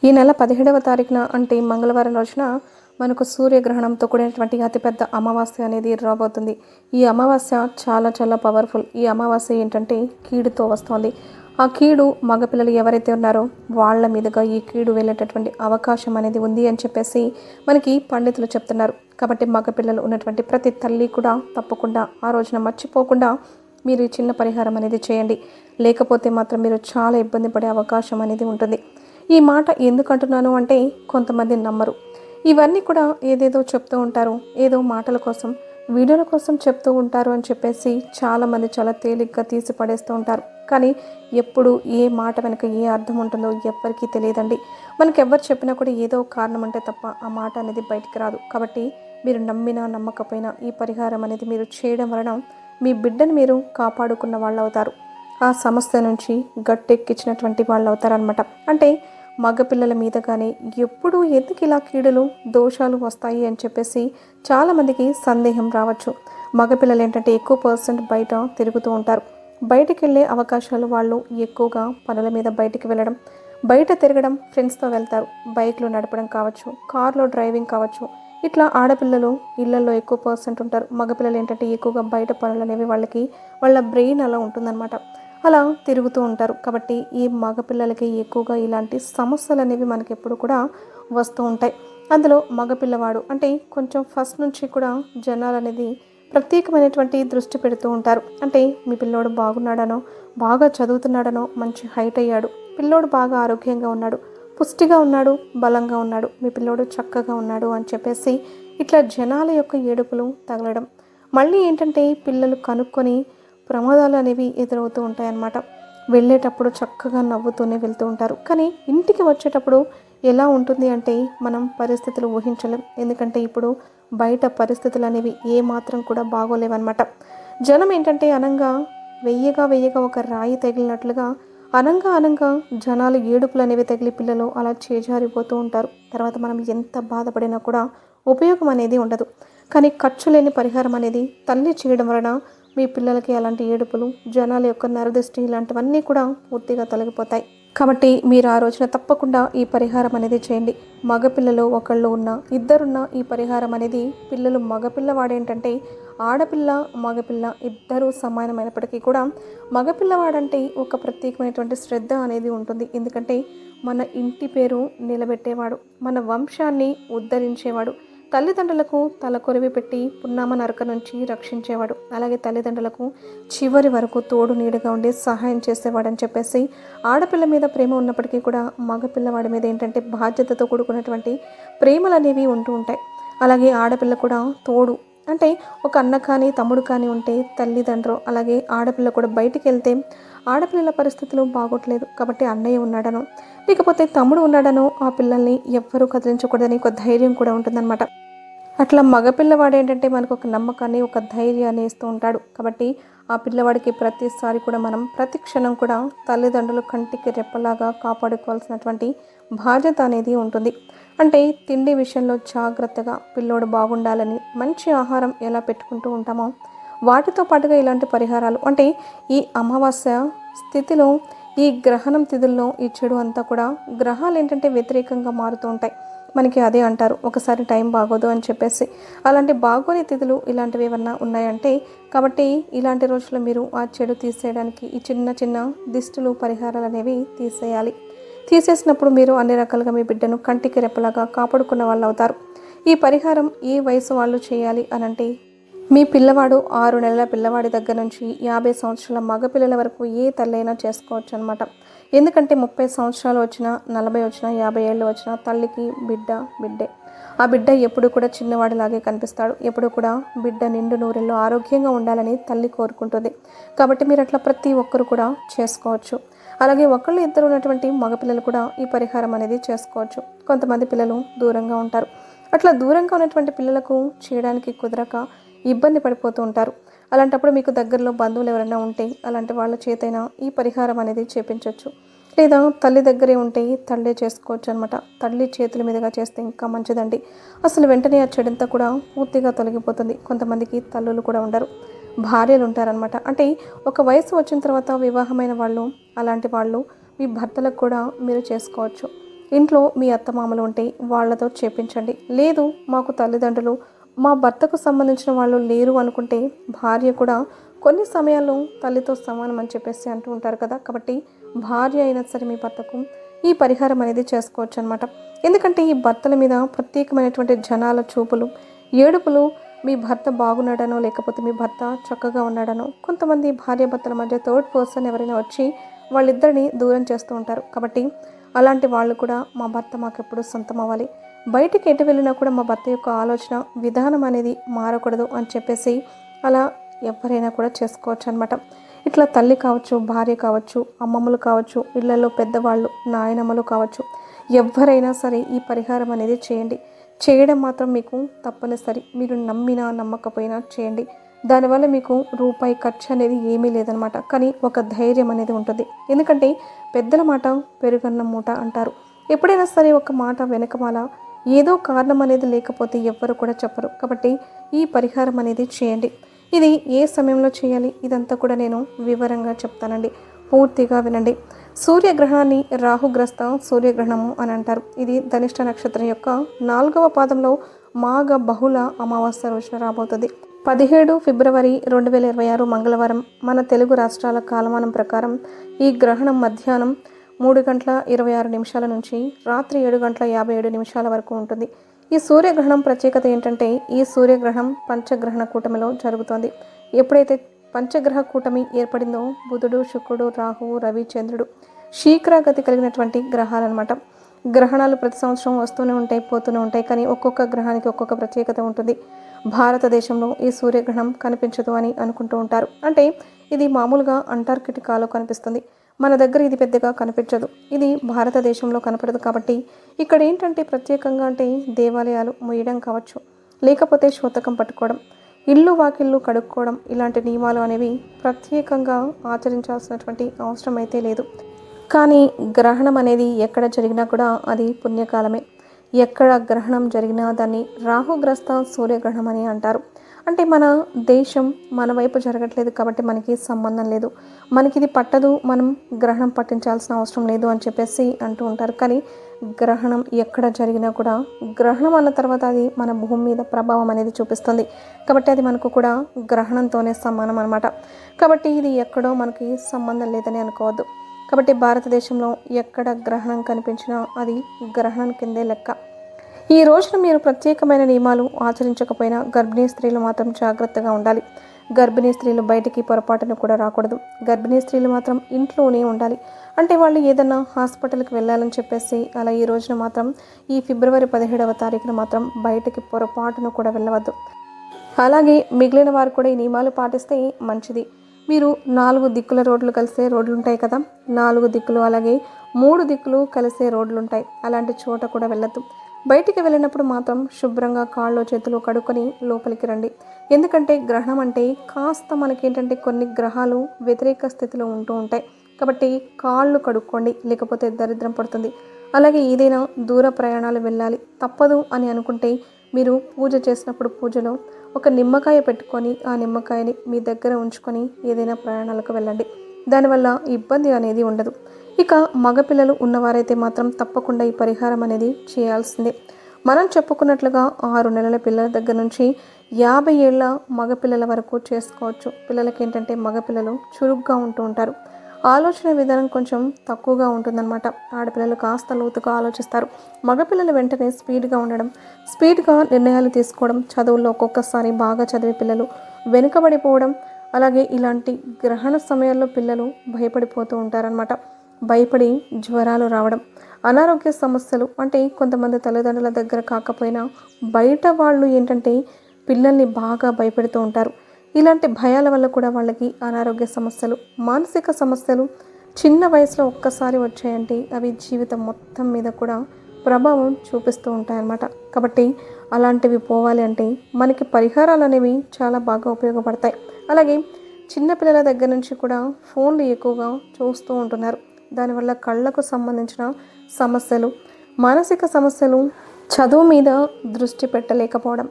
ఈ నెల 17వ తారీఖున అంటే మంగళవారం రోజున మనకు సూర్యగ్రహణంతో కూడినటువంటి అతిపెద్ద అమావాస్య అనేది రాబోతుంది. ఈ అమావాస్య చాలా చాలా పవర్ఫుల్. ఈ అమావాస్య ఏంటంటే కీడుతో వస్తుంది. ఆ కీడు మగపిల్లలు ఎవరైతే ఉన్నారో వాళ్ళ మీదుగా ఈ కీడు వెళ్ళేటటువంటి అవకాశం అనేది ఉంది అని చెప్పేసి మనకి పండితులు చెప్తున్నారు. కాబట్టి మగపిల్లలు ఉన్నటువంటి ప్రతి తల్లి కూడా తప్పకుండా ఆ రోజున మర్చిపోకుండా మీరు ఈ చిన్న పరిహారం అనేది చేయండి. లేకపోతే మాత్రం మీరు చాలా ఇబ్బంది పడే అవకాశం అనేది ఉంటుంది. ఈ మాట ఎందుకు అంటున్నాను అంటే కొంతమంది నమ్మరు. ఇవన్నీ కూడా ఏదేదో చెప్తూ ఉంటారు, ఏదో మాటల కోసం వీడియోల కోసం చెప్తూ ఉంటారు అని చెప్పేసి చాలామంది చాలా తేలిగ్గా తీసి పడేస్తూ ఉంటారు. కానీ ఎప్పుడు ఏ మాట వెనక ఏ అర్థం ఉంటుందో ఎవ్వరికీ తెలియదండి. మనకు ఎవరు చెప్పినా కూడా ఏదో కారణం అంటే తప్ప ఆ మాట అనేది బయటికి రాదు. కాబట్టి మీరు నమ్మినా నమ్మకపోయినా ఈ పరిహారం అనేది మీరు చేయడం వలన మీ బిడ్డను మీరు కాపాడుకున్న వాళ్ళు అవుతారు. ఆ సమస్య నుంచి గట్టెక్కించినటువంటి వాళ్ళు అవుతారనమాట. అంటే మగపిల్లల మీద కానీ ఎప్పుడు ఎందుకు ఇలా కీడులు దోషాలు వస్తాయి అని చెప్పేసి చాలామందికి సందేహం రావచ్చు. మగపిల్లలు ఏంటంటే ఎక్కువ పర్సెంట్ బయట తిరుగుతూ ఉంటారు. బయటికి వెళ్ళే అవకాశాలు వాళ్ళు ఎక్కువగా పనుల మీద బయటికి వెళ్ళడం, బయట తిరగడం, ఫ్రెండ్స్తో వెళ్తారు, బైక్లో నడపడం కావచ్చు, కార్లో డ్రైవింగ్ కావచ్చు. ఇట్లా ఆడపిల్లలు ఇళ్లలో ఎక్కువ పర్సెంట్ ఉంటారు. మగపిల్లలు ఏంటంటే ఎక్కువగా బయట పనులు అనేవి వాళ్ళ బ్రెయిన్ అలా ఉంటుందన్నమాట. అలా తిరుగుతూ ఉంటారు. కాబట్టి ఈ మగపిల్లలకి ఎక్కువగా ఇలాంటి సమస్యలు అనేవి మనకి ఎప్పుడు కూడా వస్తూ ఉంటాయి. అందులో మగపిల్లవాడు అంటే కొంచెం ఫస్ట్ నుంచి కూడా జనాలు అనేది ప్రత్యేకమైనటువంటి దృష్టి పెడుతూ ఉంటారు. అంటే మీ పిల్లోడు బాగున్నాడనో, బాగా చదువుతున్నాడనో, మంచి హైట్ అయ్యాడు, పిల్లోడు బాగా ఆరోగ్యంగా ఉన్నాడు, పుష్టిగా ఉన్నాడు, బలంగా ఉన్నాడు, మీ పిల్లోడు చక్కగా ఉన్నాడు అని చెప్పేసి ఇట్లా జనాల యొక్క ఏడుపులు తగలడం. మళ్ళీ ఏంటంటే పిల్లలు కనుక్కొని ప్రమాదాలు అనేవి ఎదురవుతూ ఉంటాయన్నమాట. వెళ్ళేటప్పుడు చక్కగా నవ్వుతూనే వెళ్తూ ఉంటారు. కానీ ఇంటికి వచ్చేటప్పుడు ఎలా ఉంటుంది అంటే మనం పరిస్థితులు ఊహించలేం. ఎందుకంటే ఇప్పుడు బయట పరిస్థితులు అనేవి ఏమాత్రం కూడా బాగోలేవన్నమాట. జనం ఏంటంటే అనంగా వెయ్యగా ఒక రాయి తగిలినట్లుగా అనంగా జనాలు ఏడుపులు అనేవి తగిలి పిల్లలు అలా చేజారిపోతూ ఉంటారు. తర్వాత మనం ఎంత బాధపడినా కూడా ఉపయోగం అనేది ఉండదు. కానీ ఖర్చు లేని పరిహారం అనేది తల్లి చేయడం వలన మీ పిల్లలకి అలాంటి ఏడుపులు, జనాల యొక్క నరదృష్టి ఇలాంటివన్నీ కూడా పూర్తిగా తొలగిపోతాయి. కాబట్టి మీరు ఆ రోజున తప్పకుండా ఈ పరిహారం అనేది చేయండి. మగపిల్లలు ఒకళ్ళు ఉన్నా ఇద్దరున్నా ఈ పరిహారం అనేది పిల్లలు మగపిల్లవాడేంటంటే ఆడపిల్ల మగపిల్ల ఇద్దరూ సమానమైనప్పటికీ కూడా మగపిల్లవాడంటే ఒక ప్రత్యేకమైనటువంటి శ్రద్ధ అనేది ఉంటుంది. ఎందుకంటే మన ఇంటి పేరు నిలబెట్టేవాడు, మన వంశాన్ని ఉద్ధరించేవాడు, తల్లిదండ్రులకు తలకొరివి పెట్టి పున్నామ నరక నుంచి రక్షించేవాడు, అలాగే తల్లిదండ్రులకు చివరి వరకు తోడు నీడగా ఉండి సహాయం చేసేవాడని చెప్పేసి ఆడపిల్ల మీద ప్రేమ ఉన్నప్పటికీ కూడా మగపిల్లవాడి మీద ఏంటంటే బాధ్యతతో కూడుకున్నటువంటి ప్రేమలు అనేవి ఉంటూ ఉంటాయి. అలాగే ఆడపిల్ల కూడా తోడు అంటే ఒక అన్న కానీ తమ్ముడు కానీ ఉంటే తల్లిదండ్రులు అలాగే ఆడపిల్ల కూడా బయటికి వెళ్తే ఆడపిల్లల పరిస్థితులు బాగోట్లేదు కాబట్టి అన్నయ్య ఉన్నాడనో లేకపోతే తమ్ముడు ఉన్నాడనో ఆ పిల్లల్ని ఎవ్వరూ కదిలించకూడదని ఒక ధైర్యం కూడా ఉంటుందన్నమాట. అట్లా మగపిల్లవాడు ఏంటంటే మనకు ఒక నమ్మకాన్ని ఒక ధైర్యాన్ని ఇస్తూ ఉంటాడు. కాబట్టి ఆ పిల్లవాడికి ప్రతిసారి కూడా మనం ప్రతి క్షణం కూడా తల్లిదండ్రులు కంటికి రెప్పలాగా కాపాడుకోవాల్సినటువంటి బాధ్యత అనేది ఉంటుంది. అంటే తిండి విషయంలో జాగ్రత్తగా పిల్లోడు బాగుండాలని మంచి ఆహారం ఎలా పెట్టుకుంటూ ఉంటామో వాటితో పాటుగా ఇలాంటి పరిహారాలు అంటే ఈ అమావాస్య స్థితిలో ఈ గ్రహణం తిథుల్లో ఈ చెడు అంతా కూడా గ్రహాలు ఏంటంటే వ్యతిరేకంగా మారుతూ ఉంటాయి. మనకి అదే అంటారు ఒకసారి టైం బాగోదు అని చెప్పేసి. అలాంటి బాగోని తిథులు ఇలాంటివి ఏమన్నా ఉన్నాయంటే కాబట్టి ఇలాంటి రోజుల్లో మీరు ఆ చెడు తీసేయడానికి ఈ చిన్న దిష్టులు పరిహారాలు అనేవి తీసేయాలి. తీసేసినప్పుడు మీరు అన్ని రకాలుగా మీ బిడ్డను కంటికి రెప్పలాగా కాపాడుకున్న వాళ్ళు అవుతారు. ఈ పరిహారం ఏ వయసు వాళ్ళు చేయాలి అనంటే మీ పిల్లవాడు 6 నెలల పిల్లవాడి దగ్గర నుంచి 50 సంవత్సరాల మగపిల్లల వరకు ఏ తల్లైనా చేసుకోవచ్చు అనమాట. ఎందుకంటే 30 సంవత్సరాలు వచ్చినా 40 వచ్చినా 50 ఏళ్ళు వచ్చినా తల్లికి బిడ్డే. ఆ బిడ్డ ఎప్పుడు కూడా చిన్నవాడిలాగే కనిపిస్తాడు. ఎప్పుడు కూడా బిడ్డ నిండు నూరెల్లో ఆరోగ్యంగా ఉండాలని తల్లి కోరుకుంటుంది. కాబట్టి మీరు అట్లా ప్రతి ఒక్కరు కూడా చేసుకోవచ్చు. అలాగే ఒకళ్ళు ఇద్దరు ఉన్నటువంటి మగపిల్లలు కూడా ఈ పరిహారం అనేది చేసుకోవచ్చు. కొంతమంది పిల్లలు దూరంగా ఉంటారు. అట్లా దూరంగా ఉన్నటువంటి పిల్లలకు చేయడానికి కుదరక ఇబ్బంది పడిపోతూ ఉంటారు. అలాంటప్పుడు మీకు దగ్గరలో బంధువులు ఎవరైనా ఉంటే అలాంటి వాళ్ళ చేతైనా ఈ పరిహారం అనేది చేపించవచ్చు. లేదా తల్లి దగ్గరే ఉంటే తల్లే చేసుకోవచ్చు అనమాట. తల్లి చేతుల మీదుగా చేస్తే ఇంకా మంచిదండి. అసలు వెంటనే ఆ చెడంతా కూడా పూర్తిగా తొలగిపోతుంది. కొంతమందికి తల్లులు కూడా ఉండరు, భార్యలు ఉంటారనమాట. అంటే ఒక వయసు వచ్చిన తర్వాత వివాహమైన వాళ్ళు అలాంటి వాళ్ళు మీ భర్తలకు కూడా మీరు చేసుకోవచ్చు. ఇంట్లో మీ అత్తమామలు ఉంటే వాళ్ళతో చేపించండి. లేదు మాకు తల్లిదండ్రులు, మా భర్తకు సంబంధించిన వాళ్ళు లేరు అనుకుంటే భార్య కూడా కొన్ని సమయాల్లో తల్లితో సమానం అని చెప్పేసి అంటూ ఉంటారు కదా. కాబట్టి భార్య అయినా సరే మీ భర్తకు ఈ పరిహారం అనేది చేసుకోవచ్చు అనమాట. ఎందుకంటే ఈ భర్తల మీద ప్రత్యేకమైనటువంటి జనాల చూపులు, ఏడుపులు మీ భర్త బాగున్నాడనో లేకపోతే మీ భర్త చక్కగా ఉన్నాడనో, కొంతమంది భార్య భర్తల మధ్య థర్డ్ పర్సన్ ఎవరైనా వచ్చి వాళ్ళిద్దరిని దూరం చేస్తూ ఉంటారు. కాబట్టి అలాంటి వాళ్ళు కూడా మా భర్త మాకెప్పుడు సొంతం అవ్వాలి, బయటికి ఎటు వెళ్ళినా కూడా మా భర్త యొక్క ఆలోచన విధానం అనేది మారకూడదు అని చెప్పేసి అలా ఎవరైనా కూడా చేసుకోవచ్చు అనమాట. ఇట్లా తల్లి కావచ్చు, భార్య కావచ్చు, అమ్మమ్మలు కావచ్చు, ఇళ్లలో పెద్దవాళ్ళు, నాయనమ్మలు కావచ్చు, ఎవరైనా సరే ఈ పరిహారం అనేది చేయండి. చేయడం మాత్రం మీకు తప్పనిసరి. మీరు నమ్మినా నమ్మకపోయినా చేయండి. దానివల్ల మీకు రూపాయి ఖర్చు అనేది ఏమీ లేదనమాట. కానీ ఒక ధైర్యం అనేది ఉంటుంది. ఎందుకంటే పెద్దల మాట పెరుగన్న మూట అంటారు. ఎప్పుడైనా సరే ఒక మాట వెనకమాల ఏదో కారణం అనేది లేకపోతే ఎవ్వరు కూడా చెప్పరు. కాబట్టి ఈ పరిహారం అనేది చేయండి. ఇది ఏ సమయంలో చేయాలి ఇదంతా కూడా నేను వివరంగా చెప్తానండి, పూర్తిగా వినండి. సూర్యగ్రహణాన్ని రాహుగ్రస్త సూర్యగ్రహణము అని అంటారు. ఇది ధనిష్ట నక్షత్రం యొక్క 4వ పాదంలో మాఘ బహుళ అమావాస్య రోజున రాబోతుంది. 17 ఫిబ్రవరి 2026 మంగళవారం మన తెలుగు రాష్ట్రాల కాలమానం ప్రకారం ఈ గ్రహణం మధ్యాహ్నం 3:26 నుంచి రాత్రి 7:57 వరకు ఉంటుంది. ఈ సూర్యగ్రహణం ప్రత్యేకత ఏంటంటే ఈ సూర్యగ్రహణం పంచగ్రహణ కూటమిలో జరుగుతోంది. ఎప్పుడైతే పంచగ్రహ కూటమి ఏర్పడిందో బుధుడు, శుక్రుడు, రాహువు, రవి, చంద్రుడు శీఘ్రగతి కలిగినటువంటి గ్రహాలన్నమాట. గ్రహణాలు ప్రతి సంవత్సరం వస్తూనే ఉంటాయి, పోతూనే ఉంటాయి. కానీ ఒక్కొక్క గ్రహానికి ఒక్కొక్క ప్రత్యేకత ఉంటుంది. భారతదేశంలో ఈ సూర్యగ్రహణం కనిపించదు అని అనుకుంటూ ఉంటారు. అంటే ఇది మామూలుగా అంటార్కిటికాలో కనిపిస్తుంది. మన దగ్గర ఇది పెద్దగా కనిపించదు. ఇది భారతదేశంలో కనపడదు. కాబట్టి ఇక్కడ ఏంటంటే ప్రత్యేకంగా అంటే దేవాలయాలు ముయ్యడం కావచ్చు, లేకపోతే శోతకం పట్టుకోవడం, ఇల్లు వాకిళ్ళు కడుక్కోవడం, ఇలాంటి నియమాలు అనేవి ప్రత్యేకంగా ఆచరించాల్సినటువంటి అవసరం అయితే లేదు. కానీ గ్రహణం అనేది ఎక్కడ జరిగినా కూడా అది పుణ్యకాలమే. ఎక్కడ గ్రహణం జరిగినా దాన్ని రాహుగ్రస్త సూర్యగ్రహణం అని అంటారు. అంటే మన దేశం మన వైపు జరగట్లేదు కాబట్టి మనకి సంబంధం లేదు, మనకి ఇది పట్టదు, మనం గ్రహణం పట్టించాల్సిన అవసరం లేదు అని చెప్పేసి అంటూ ఉంటారు. కానీ గ్రహణం ఎక్కడ జరిగినా కూడా గ్రహణం అన్న తర్వాత అది మన భూమి మీద ప్రభావం అనేది చూపిస్తుంది. కాబట్టి అది మనకు కూడా గ్రహణంతోనే సమానం అన్నమాట. కాబట్టి ఇది ఎక్కడో మనకి సంబంధం లేదని అనుకోవద్దు. కాబట్టి భారతదేశంలో ఎక్కడ గ్రహణం కనిపించినా అది గ్రహణం కిందే లెక్క. ఈ రోజున మీరు ప్రత్యేకమైన నియమాలు ఆచరించకపోయినా గర్భిణీ స్త్రీలు మాత్రం జాగ్రత్తగా ఉండాలి. గర్భిణీ స్త్రీలు బయటికి పొరపాటును కూడా రాకూడదు. గర్భిణీ స్త్రీలు మాత్రం ఇంట్లోనే ఉండాలి. అంటే వాళ్ళు ఏదన్నా హాస్పిటల్కి వెళ్ళాలని చెప్పేసి అలా ఈ రోజున మాత్రం ఈ ఫిబ్రవరి 17వ తారీఖున మాత్రం బయటికి పొరపాటును కూడా వెళ్ళవద్దు. అలాగే మిగిలిన వారు కూడా ఈ నియమాలు పాటిస్తే మంచిది. మీరు 4 దిక్కుల రోడ్లు కలిసే రోడ్లు ఉంటాయి కదా, 4 దిక్కులు అలాగే 3 దిక్కులు కలిసే రోడ్లు ఉంటాయి. అలాంటి చోట కూడా వెళ్ళొద్దు. బయటికి వెళ్ళినప్పుడు మాత్రం శుభ్రంగా కాళ్ళు చేతులు కడుక్కొని లోపలికి రండి. ఎందుకంటే గ్రహణం అంటే కాస్త మనకేంటంటే కొన్ని గ్రహాలు వ్యతిరేక స్థితిలో ఉంటూ ఉంటాయి. కాబట్టి కాళ్ళు కడుక్కోండి, లేకపోతే దరిద్రం పడుతుంది. అలాగే ఏదైనా దూర ప్రయాణాలు వెళ్ళాలి తప్పదు అని అనుకుంటే మీరు పూజ చేసినప్పుడు పూజలో ఒక నిమ్మకాయ పెట్టుకొని ఆ నిమ్మకాయని మీ దగ్గర ఉంచుకొని ఏదైనా ప్రయాణాలకు వెళ్ళండి. దానివల్ల ఇబ్బంది అనేది ఉండదు. ఇక మగపిల్లలు ఉన్నవారైతే మాత్రం తప్పకుండా ఈ పరిహారం అనేది చేయాల్సిందే. మనం చెప్పుకున్నట్లుగా 6 నెలల పిల్లల దగ్గర నుంచి 50 ఏళ్ల మగపిల్లల వరకు చేసుకోవచ్చు. పిల్లలకి ఏంటంటే మగపిల్లలు చురుగ్గా ఉంటూ ఉంటారు, ఆలోచన విధానం కొంచెం తక్కువగా ఉంటుందన్నమాట. ఆడపిల్లలు కాస్త లోతుగా ఆలోచిస్తారు. మగపిల్లలు వెంటనే స్పీడ్గా ఉండడం, స్పీడ్గా నిర్ణయాలు తీసుకోవడం, చదువుల్లో ఒక్కొక్కసారి బాగా చదివే పిల్లలు వెనుకబడిపోవడం, అలాగే ఇలాంటి గ్రహణ సమయాల్లో పిల్లలు భయపడిపోతూ ఉంటారనమాట. భయపడి జ్వరాలు రావడం, అనారోగ్య సమస్యలు, అంటే కొంతమంది తల్లిదండ్రుల దగ్గర కాకపోయినా బయట వాళ్ళు ఏంటంటే పిల్లల్ని బాగా భయపెడుతూ ఉంటారు. ఇలాంటి భయాల వల్ల కూడా వాళ్ళకి అనారోగ్య సమస్యలు, మానసిక సమస్యలు చిన్న వయసులో ఒక్కసారి వచ్చాయంటే అవి జీవితం మొత్తం మీద కూడా ప్రభావం చూపిస్తూ ఉంటాయన్నమాట. కాబట్టి అలాంటివి పోవాలి అంటే మనకి పరిహారాలు అనేవి చాలా బాగా ఉపయోగపడతాయి. అలాగే చిన్నపిల్లల దగ్గర నుంచి కూడా ఫోన్లు ఎక్కువగా చూస్తూ ఉంటున్నారు. దానివల్ల కళ్ళకు సంబంధించిన సమస్యలు, మానసిక సమస్యలు, చదువు మీద దృష్టి పెట్టలేకపోవడం,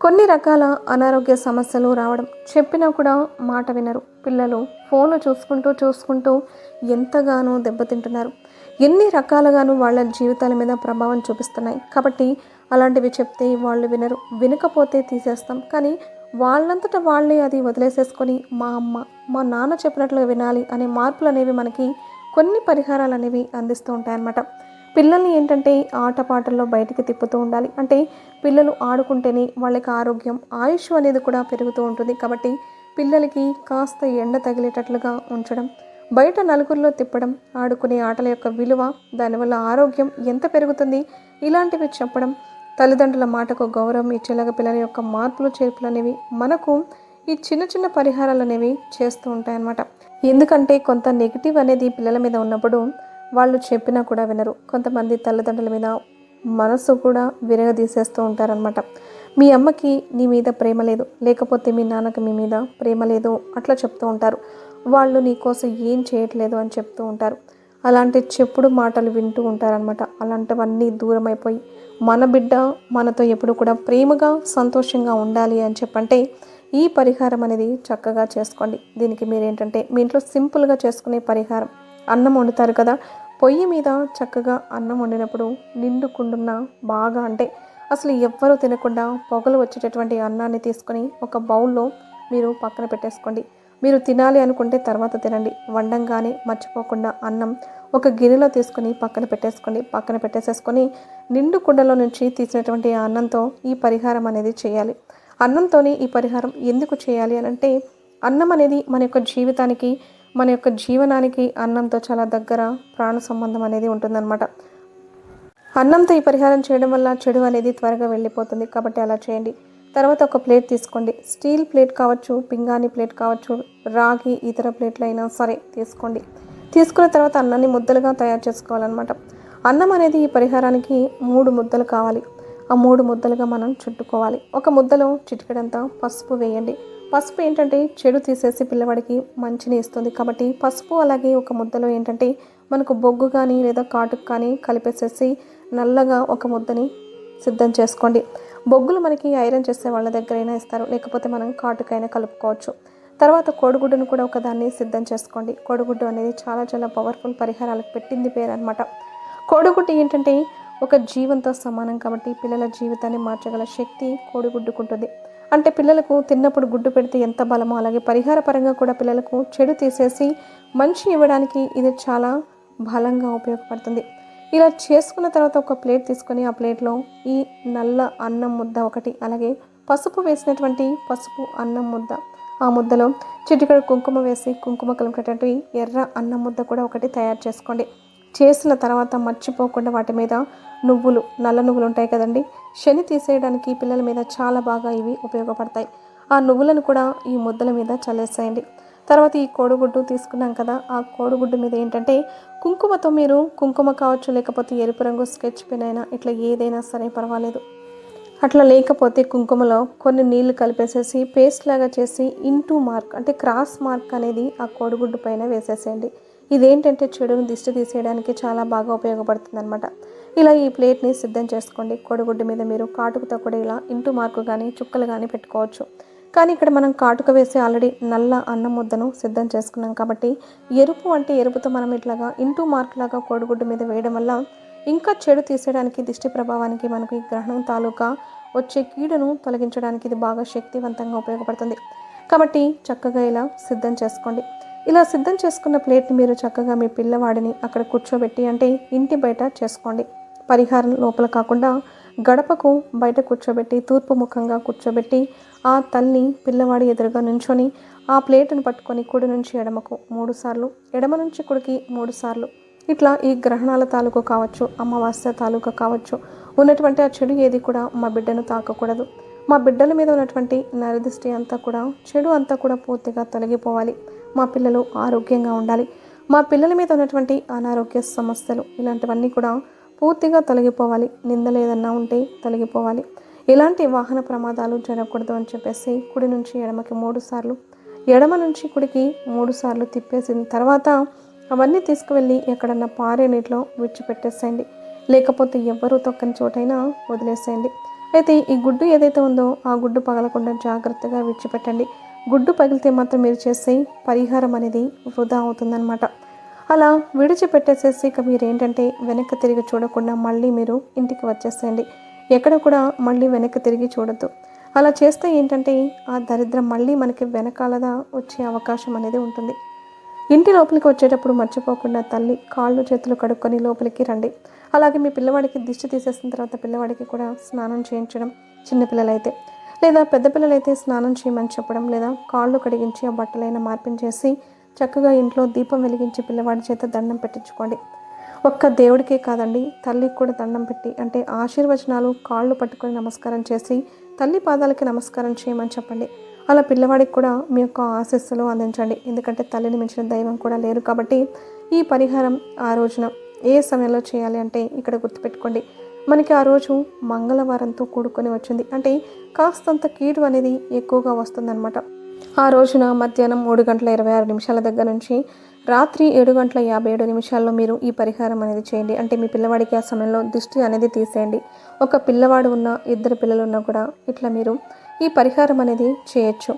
కొన్ని రకాల అనారోగ్య సమస్యలు రావడం, చెప్పినా కూడా మాట వినరు. పిల్లలు ఫోన్లు చూసుకుంటూ ఎంతగానో దెబ్బతింటున్నారు. ఎన్ని రకాలుగాను వాళ్ళ జీవితాల మీద ప్రభావం చూపిస్తున్నాయి. కాబట్టి అలాంటివి చెప్తే వాళ్ళు వినరు, వినకపోతే తీసేస్తాం. కానీ వాళ్ళంతట వాళ్ళే అది వదిలేసేసుకొని మా అమ్మ, మా నాన్న చెప్పినట్లుగా వినాలి అనే మార్పులు అనేవి మనకి కొన్ని పరిహారాలు అనేవి అందిస్తూ ఉంటాయన్నమాట. పిల్లల్ని ఏంటంటే ఆటపాటల్లో బయటికి తిప్పుతూ ఉండాలి. అంటే పిల్లలు ఆడుకుంటేనే వాళ్ళకి ఆరోగ్యం, ఆయుష్ అనేది కూడా పెరుగుతూ ఉంటుంది. కాబట్టి పిల్లలకి కాస్త ఎండ తగిలేటట్లుగా ఉంచడం, బయట నలుగురిలో తిప్పడం, ఆడుకునే ఆటల యొక్క విలువ, దానివల్ల ఆరోగ్యం ఎంత పెరుగుతుంది, ఇలాంటివి చెప్పడం, తల్లిదండ్రుల మాటకు గౌరవం ఇచ్చేలాగా పిల్లల యొక్క మార్పులు చేర్పులు అనేవి మనకు ఈ చిన్న చిన్న పరిహారాలు అనేవి చేస్తూ ఉంటాయన్నమాట. ఎందుకంటే కొంత నెగిటివ్ అనేది పిల్లల మీద ఉన్నప్పుడు వాళ్ళు చెప్పినా కూడా వినరు. కొంతమంది తల్లిదండ్రుల మీద మనసు కూడా విరగదీసేస్తూ ఉంటారనమాట. మీ అమ్మకి నీ మీద ప్రేమ లేదు, లేకపోతే మీ నాన్నకి మీ మీద ప్రేమ లేదు అట్లా చెప్తూ ఉంటారు. వాళ్ళు నీ కోసం ఏం చేయట్లేదు అని చెప్తూ ఉంటారు. అలాంటి చెప్పుడు మాటలు వింటూ ఉంటారనమాట. అలాంటివన్నీ దూరం అయిపోయి మన బిడ్డ మనతో ఎప్పుడు కూడా ప్రేమగా సంతోషంగా ఉండాలి అని చెప్పంటే ఈ పరిహారం అనేది చక్కగా చేసుకోండి. దీనికి మీరేంటంటే మీ ఇంట్లో సింపుల్గా చేసుకునే పరిహారం, అన్నం వండుతారు కదా, పొయ్యి మీద చక్కగా అన్నం వండినప్పుడు నిండు కుండున్న బాగా అంటే అసలు ఎవ్వరూ తినకుండా పొగలు వచ్చేటటువంటి అన్నాన్ని తీసుకొని ఒక బౌల్లో మీరు పక్కన పెట్టేసుకోండి. మీరు తినాలి అనుకుంటే తర్వాత తినండి. వండంగానే మర్చిపోకుండా అన్నం ఒక గిన్నెలో తీసుకొని పక్కన పెట్టేసుకోండి. పక్కన పెట్టేసేసుకొని నిండు కుండలో నుంచి తీసినటువంటి ఆ అన్నంతో ఈ పరిహారం అనేది చేయాలి. అన్నంతోనే ఈ పరిహారం ఎందుకు చేయాలి అని అంటే, అన్నం అనేది మన యొక్క జీవితానికి, మన యొక్క జీవనానికి అన్నంతో చాలా దగ్గర ప్రాణ సంబంధం అనేది ఉంటుందన్నమాట. అన్నంతో ఈ పరిహారం చేయడం వల్ల చెడు అనేది త్వరగా వెళ్ళిపోతుంది. కాబట్టి అలా చేయండి. తర్వాత ఒక ప్లేట్ తీసుకోండి. స్టీల్ ప్లేట్ కావచ్చు, పింగాణి ప్లేట్ కావచ్చు, రాగి ఇతర ప్లేట్లు అయినా సరే తీసుకోండి. తీసుకున్న తర్వాత అన్నాన్ని ముద్దలుగా తయారు చేసుకోవాలన్నమాట. అన్నం అనేది ఈ పరిహారానికి 3 ముద్దలు కావాలి. ఆ 3 ముద్దలుగా మనం చుట్టుకోవాలి. ఒక ముద్దలో చిటికెడంతా పసుపు వేయండి. పసుపు ఏంటంటే చెడు తీసేసి పిల్లవాడికి మంచిని ఇస్తుంది. కాబట్టి పసుపు అలాగే ఒక ముద్దలో ఏంటంటే మనకు బొగ్గు కానీ లేదా కాటుకు కానీ కలిపేసేసి నల్లగా ఒక ముద్దని సిద్ధం చేసుకోండి. బొగ్గులు మనకి ఐరన్ చేసే వాళ్ళ దగ్గరైనా ఇస్తారు, లేకపోతే మనం కాటుకైనా కలుపుకోవచ్చు. తర్వాత కోడిగుడ్డును కూడా ఒకదాన్ని సిద్ధం చేసుకోండి. కోడిగుడ్డు అనేది చాలా చాలా పవర్ఫుల్ పరిహారాలకు పెట్టింది పేరు అనమాట. కోడిగుడ్డు ఏంటంటే ఒక జీవంతో సమానం. కాబట్టి పిల్లల జీవితాన్ని మార్చగల శక్తి కోడిగుడ్డుకుంటుంది. అంటే పిల్లలకు తిన్నప్పుడు గుడ్డు పెడితే ఎంత బలమో అలాగే పరిహార పరంగా కూడా పిల్లలకు చెడు తీసేసి మంచి ఇవ్వడానికి ఇది చాలా బలంగా ఉపయోగపడుతుంది. ఇలా చేసుకున్న తర్వాత ఒక ప్లేట్ తీసుకొని ఆ ప్లేట్లో ఈ నల్ల అన్నం ముద్ద ఒకటి, అలాగే పసుపు వేసినటువంటి పసుపు అన్నం ముద్ద, ఆ ముద్దలో చిటికెడు కుంకుమ వేసి కుంకుమ కలిపేటట్టు ఎర్ర అన్నం ముద్ద కూడా ఒకటి తయారు చేసుకోండి. చేసిన తర్వాత మర్చిపోకుండా వాటి మీద నువ్వులు, నల్ల నువ్వులు ఉంటాయి కదండి, శని తీసేయడానికి పిల్లల మీద చాలా బాగా ఇవి ఉపయోగపడతాయి. ఆ నువ్వులను కూడా ఈ ముద్దల మీద చల్లేసేయండి. తర్వాత ఈ కోడిగుడ్డు తీసుకున్నాం కదా, ఆ కోడిగుడ్డు మీద ఏంటంటే కుంకుమతో మీరు కుంకుమ కావచ్చు, లేకపోతే ఎరుపు రంగు స్కెచ్ పెన్ అయినా ఇట్లా ఏదైనా సరే పర్వాలేదు. అట్లా లేకపోతే కుంకుమలో కొన్ని నీళ్లు కలిపేసేసి పేస్ట్ లాగా చేసి ఇంటూ మార్క్ అంటే క్రాస్ మార్క్ అనేది ఆ కోడిగుడ్డు పైన వేసేసేయండి. ఇదేంటంటే చెడును దిష్టి తీసేయడానికి చాలా బాగా ఉపయోగపడుతుంది అనమాట. ఇలా ఈ ప్లేట్ని సిద్ధం చేసుకోండి. కోడిగుడ్డు మీద మీరు కాటుకతో కూడా ఇలా ఇంటూ మార్కు కానీ చుక్కలు కానీ పెట్టుకోవచ్చు. కానీ ఇక్కడ మనం కాటుక వేసి ఆల్రెడీ నల్ల అన్నం ముద్దను సిద్ధం చేసుకున్నాం. కాబట్టి ఎరుపు అంటే ఎరుపుతో మనం ఇట్లాగా ఇంటూ మార్క్ లాగా కోడిగుడ్డు మీద వేయడం వల్ల ఇంకా చెడు తీసేయడానికి, దిష్టి ప్రభావానికి, మనకు ఈ గ్రహణం తాలూకా వచ్చే కీడును తొలగించడానికి ఇది బాగా శక్తివంతంగా ఉపయోగపడుతుంది. కాబట్టి చక్కగా ఇలా సిద్ధం చేసుకోండి. ఇలా సిద్ధం చేసుకున్న ప్లేట్ని మీరు చక్కగా మీ పిల్లవాడిని అక్కడ కూర్చోబెట్టి, అంటే ఇంటి బయట చేసుకోండి. పరిహారం లోపల కాకుండా గడపకు బయట కూర్చోబెట్టి, తూర్పు ముఖంగా కూర్చోబెట్టి ఆ తల్లి పిల్లవాడి ఎదురుగా నుంచొని ఆ ప్లేటును పట్టుకొని కుడి నుంచి ఎడమకు 3 సార్లు, ఎడమ నుంచి కుడికి 3 సార్లు ఇట్లా ఈ గ్రహణాల తాలూకు కావచ్చు, అమావాస్య తాలూకా కావచ్చు, ఉన్నటువంటి ఆ చెడు ఏది కూడా మా బిడ్డను తాకకూడదు. మా బిడ్డల మీద ఉన్నటువంటి నరదిష్టి అంతా కూడా, చెడు అంతా కూడా పూర్తిగా తొలగిపోవాలి. మా పిల్లలు ఆరోగ్యంగా ఉండాలి. మా పిల్లల మీద ఉన్నటువంటి అనారోగ్య సమస్యలు ఇలాంటివన్నీ కూడా పూర్తిగా తొలగిపోవాలి. నిందలు ఏదన్నా ఉంటే తొలగిపోవాలి. ఎలాంటి వాహన ప్రమాదాలు జరగకూడదు అని చెప్పేసి కుడి నుంచి ఎడమకి 3 సార్లు, ఎడమ నుంచి కుడికి 3 సార్లు తిప్పేసిన తర్వాత అవన్నీ తీసుకువెళ్ళి ఎక్కడన్నా పారే నీటిలో విడిచిపెట్టేసేయండి. లేకపోతే ఎవ్వరూ తొక్కని చోటైనా వదిలేసేయండి. అయితే ఈ గుడ్డు ఏదైతే ఉందో ఆ గుడ్డు పగలకుండా జాగ్రత్తగా విడిచిపెట్టండి. గుడ్డు పగిలితే మాత్రం మీరు చేసే పరిహారం అనేది వృధా అవుతుందన్నమాట. అలా విడిచిపెట్టేసేసి ఇక మీరేంటంటే వెనక్కి తిరిగి చూడకుండా మళ్ళీ మీరు ఇంటికి వచ్చేసేయండి. ఎక్కడ కూడా మళ్ళీ వెనక్కి తిరిగి చూడొద్దు. అలా చేస్తే ఏంటంటే ఆ దరిద్రం మళ్ళీ మనకి వెనకాలదా వచ్చే అవకాశం అనేది ఉంటుంది. ఇంటి లోపలికి వచ్చేటప్పుడు మర్చిపోకుండా తల్లి కాళ్ళు చేతులు కడుక్కొని లోపలికి రండి. అలాగే మీ పిల్లవాడికి దిష్టి తీసేసిన తర్వాత పిల్లవాడికి కూడా స్నానం చేయించడం, చిన్నపిల్లలైతే లేదా పెద్ద పిల్లలైతే స్నానం చేయమని చెప్పడం, లేదా కాళ్ళు కడిగించి ఆ బట్టలైనా మార్పించేసి చక్కగా ఇంట్లో దీపం వెలిగించి పిల్లవాడి చేత దండం పెట్టించుకోండి. ఒక్క దేవుడికే కాదండి, తల్లికి కూడా దండం పెట్టి అంటే ఆశీర్వచనాలు కాళ్ళు పట్టుకొని నమస్కారం చేసి తల్లి పాదాలకి నమస్కారం చేయమని చెప్పండి. అలా పిల్లవాడికి కూడా మీ యొక్క ఆశీస్సులు అందించండి. ఎందుకంటే తల్లిని మించిన దైవం కూడా లేరు కాబట్టి ఈ పరిహారం ఆ రోజున ఏ సమయంలో చేయాలి అంటే ఇక్కడ గుర్తుపెట్టుకోండి. మనకి ఆ రోజు మంగళవారంతో కూడుకొని వచ్చింది అంటే కాస్తంత కీడు అనేది ఎక్కువగా వస్తుందన్నమాట. ఆ రోజున మధ్యాహ్నం 3:26 దగ్గర నుంచి రాత్రి 7:57 మీరు ఈ పరిహారం అనేది చేయండి. అంటే మీ పిల్లవాడికి ఆ సమయంలో దిష్టి అనేది తీసేయండి. ఒక పిల్లవాడు ఉన్న ఇద్దరు పిల్లలు ఉన్నా కూడా ఇట్లా మీరు ఈ పరిహారం అనేది చేయొచ్చు.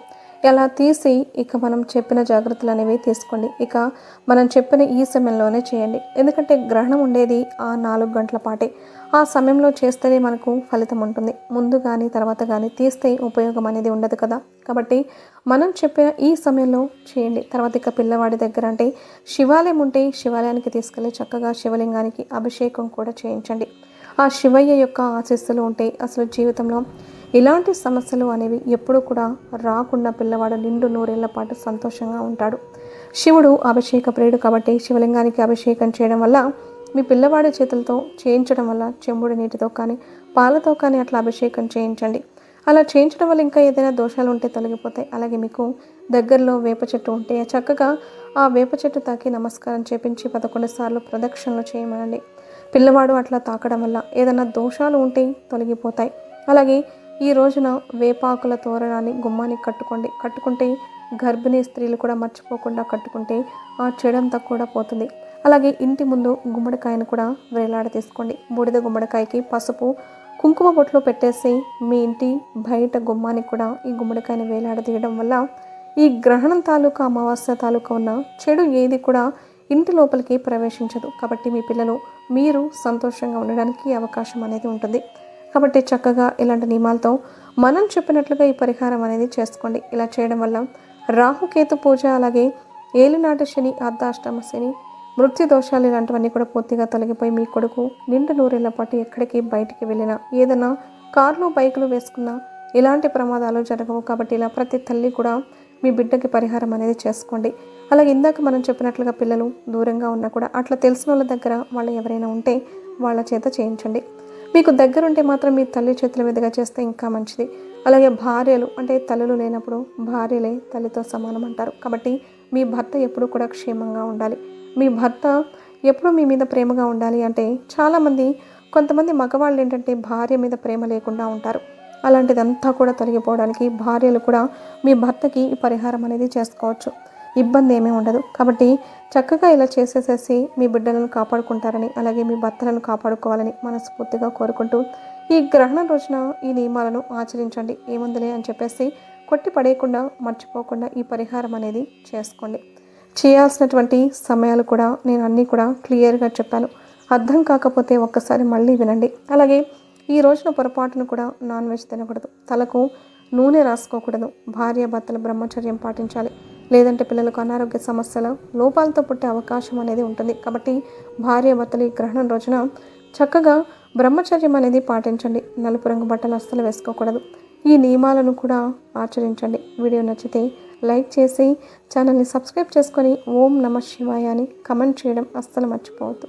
ఎలా తీసి ఇక మనం చెప్పిన జాగ్రత్తలు అనేవి తీసుకోండి. ఇక మనం చెప్పిన ఈ సమయంలోనే చేయండి. ఎందుకంటే గ్రహణం ఉండేది ఆ 4 గంటల పాటే. ఆ సమయంలో చేస్తేనే మనకు ఫలితం ఉంటుంది. ముందు కానీ తర్వాత కానీ తీస్తే ఉపయోగం అనేది ఉండదు కదా. కాబట్టి మనం చెప్పిన ఈ సమయంలో చేయండి. తర్వాత ఇక పిల్లవాడి దగ్గర అంటే శివాలయం ఉంటే శివాలయానికి తీసుకెళ్ళి చక్కగా శివలింగానికి అభిషేకం కూడా చేయించండి. ఆ శివయ్య యొక్క ఆశీస్సులు ఉంటే అసలు జీవితంలో ఇలాంటి సమస్యలు అనేవి ఎప్పుడూ కూడా రాకుండా పిల్లవాడు నిండు 100 ఏళ్ల పాటు సంతోషంగా ఉంటాడు. శివుడు అభిషేక ప్రియుడు కాబట్టి శివలింగానికి అభిషేకం చేయడం వల్ల మీ పిల్లవాడి చేతులతో చేయించడం వల్ల చెంబుడు నీటితో కానీ పాలతో కానీ అట్లా అభిషేకం చేయించండి. అలా చేయించడం వల్ల ఇంకా ఏదైనా దోషాలు ఉంటే తొలగిపోతాయి. అలాగే మీకు దగ్గరలో వేప చెట్టు ఉంటే చక్కగా ఆ వేప చెట్టు తాకి నమస్కారం చేపించి 11 సార్లు ప్రదక్షిణలు చేయమనండి. పిల్లవాడు అట్లా తాకడం వల్ల ఏదైనా దోషాలు ఉంటే తొలగిపోతాయి. అలాగే ఈ రోజున వేపాకుల తోరణాన్ని గుమ్మానికి కట్టుకుంటే గర్భిణీ స్త్రీలు కూడా మర్చిపోకుండా కట్టుకుంటే ఆ చెడంతా కూడా పోతుంది. అలాగే ఇంటి ముందు గుమ్మడికాయను కూడా వేలాడ తీసుకోండి. బూడిద గుమ్మడికాయకి పసుపు కుంకుమ బొట్లు పెట్టేసి మీ ఇంటి బయట గుమ్మానికి కూడా ఈ గుమ్మడికాయని వేలాడ తీయడం వల్ల ఈ గ్రహణం తాలూకా అమావాస్య తాలూకా ఉన్న చెడు ఏది కూడా ఇంటి లోపలికి ప్రవేశించదు. కాబట్టి మీ పిల్లలు మీరు సంతోషంగా ఉండడానికి అవకాశం అనేది ఉంటుంది. కాబట్టి చక్కగా ఇలాంటి నియమాలతో మనం చెప్పినట్లుగా ఈ పరిహారం అనేది చేసుకోండి. ఇలా చేయడం వల్ల రాహుకేతు పూజ, అలాగే ఏలినాటి శని, అర్ధాష్టమ శని, మృత్యు దోషాలు ఇలాంటివన్నీ కూడా పూర్తిగా తొలగిపోయి మీ కొడుకు నిండు 100 ఏళ్ల పాటు ఎక్కడికి బయటికి వెళ్ళినా ఏదైనా కార్లు బైకులు వేసుకున్నా ఎలాంటి ప్రమాదాలు జరగవు. కాబట్టి ఇలా ప్రతి తల్లి కూడా మీ బిడ్డకి పరిహారం అనేది చేసుకోండి. అలాగే ఇందాక మనం చెప్పినట్లుగా పిల్లలు దూరంగా ఉన్నా కూడా అట్లా తెలిసిన వాళ్ళ దగ్గర వాళ్ళు ఎవరైనా ఉంటే వాళ్ళ చేత చేయించండి. మీకు దగ్గరుంటే మాత్రం మీ తల్లి చేతుల మీదుగా చేస్తే ఇంకా మంచిది. అలాగే భార్యలు అంటే తల్లులు లేనప్పుడు భార్యలే తల్లితో సమానం అంటారు. కాబట్టి మీ భర్త ఎప్పుడు కూడా క్షేమంగా ఉండాలి. మీ భర్త ఎప్పుడు మీ మీద ప్రేమగా ఉండాలి అంటే కొంతమంది మగవాళ్ళు ఏంటంటే భార్య మీద ప్రేమ లేకుండా ఉంటారు. అలాంటిదంతా కూడా తొలగిపోవడానికి భార్యలు కూడా మీ భర్తకి ఈ పరిహారం అనేది చేసుకోవచ్చు. ఇబ్బంది ఏమీ ఉండదు. కాబట్టి చక్కగా ఇలా చేసేసేసి మీ బిడ్డలను కాపాడుకుంటారని, అలాగే మీ భర్తలను కాపాడుకోవాలని మనస్ఫూర్తిగా కోరుకుంటూ ఈ గ్రహణం రోజున ఈ నియమాలను ఆచరించండి. ఏముందిలే అని చెప్పేసి కొట్టి పడేయకుండా మర్చిపోకుండా ఈ పరిహారం అనేది చేసుకోండి. చేయాల్సినటువంటి సమయాలు కూడా నేను అన్నీ కూడా క్లియర్గా చెప్పాను. అర్థం కాకపోతే ఒక్కసారి మళ్ళీ వినండి. అలాగే ఈ రోజున పొరపాటును కూడా నాన్ వెజ్ తినకూడదు. తలకు నూనె రాసుకోకూడదు. భార్య భర్తల బ్రహ్మచర్యం పాటించాలి. లేదంటే పిల్లలకు అనారోగ్య సమస్యల లోపాలతో పుట్టే అవకాశం అనేది ఉంటుంది. కాబట్టి భార్య భర్తలు ఈ గ్రహణం రోజున చక్కగా బ్రహ్మచర్యం అనేది పాటించండి. నలుపు రంగు బట్టలు అస్సలు వేసుకోకూడదు. ఈ నియమాలను కూడా ఆచరించండి. వీడియో నచ్చితే లైక్ చేసి ఛానల్ని సబ్స్క్రైబ్ చేసుకొని ఓం నమః శివాయ అని కమెంట్ చేయడం అస్సలు మర్చిపోవద్దు.